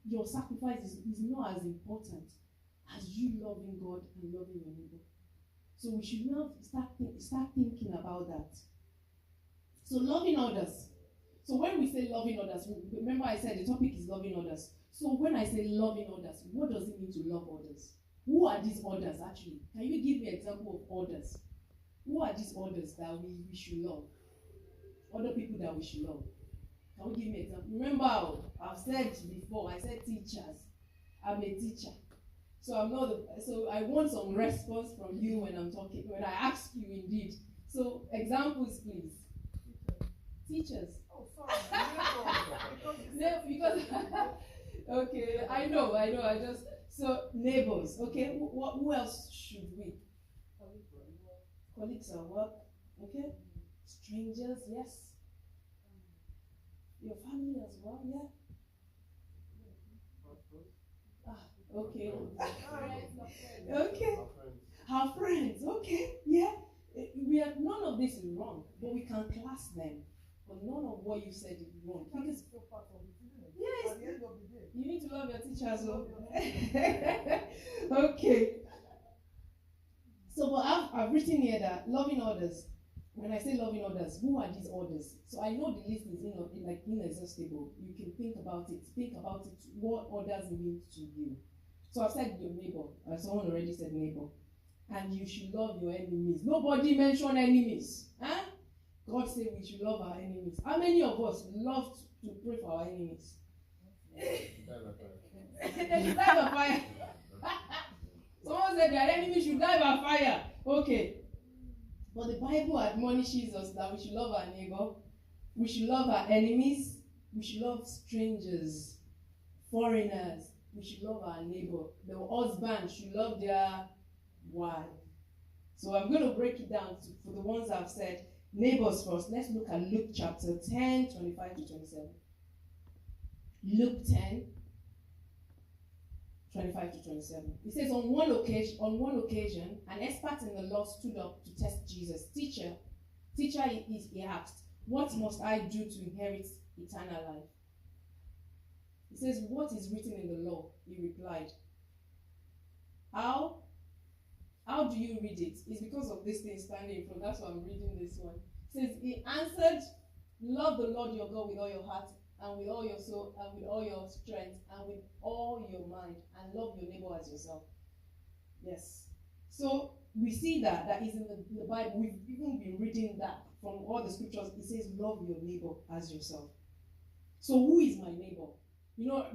your sacrifice is not as important as you loving God and loving your neighbor. So we should now start thinking about that. So loving others. So when we say loving others, remember I said the topic is loving others. So when I say loving others, what does it mean to love others? Who are these others actually? Can you give me an example of others? Who are these others that we should love? Other people that we should love. Can you give me an example? Remember, I've said before, I said teachers. I'm a teacher. So I want some response from you when I'm talking, when I ask you indeed. So examples, please. Teachers. Oh, sorry. Because okay, I know. So neighbors. Okay, who else should we? Colleagues at work. Okay, strangers. Yes. Your family as well. Yeah. Okay. Okay. Our friends. Okay. Yeah. None of this is wrong, but we can class them. But none of what you said is wrong. Because yes, at the end of the day, you need to love your teachers. Okay. So, but I've written here that loving others. When I say loving others, who are these others? So I know the list is inexhaustible. You can think about it. Think about it. What others mean to you. So I've said your neighbor. Someone already said neighbor. And you should love your enemies. Nobody mentioned enemies. Huh? God said we should love our enemies. How many of us love to pray for our enemies? They should die by fire. Someone said their enemy should die by fire. Okay. But the Bible admonishes us that we should love our neighbor. We should love our enemies. We should love strangers, foreigners. We should love our neighbor. The husband should love their wife. So I'm going to break it down for the ones I've said. Neighbors first. Let's look at Luke chapter 10, 25 to 27. Luke 10, 25 to 27. It says, on one occasion, an expert in the law stood up to test Jesus. Teacher, he asked, what must I do to inherit eternal life? He says, what is written in the law? He replied, How do you read it? It's because of this thing standing in front. That's why I'm reading this one. It says, he answered, love the Lord your God with all your heart, and with all your soul, and with all your strength, and with all your mind, and love your neighbor as yourself. Yes. So we see that is in the Bible. We've even been reading that from all the scriptures. It says, love your neighbor as yourself. So who is my neighbor? You know,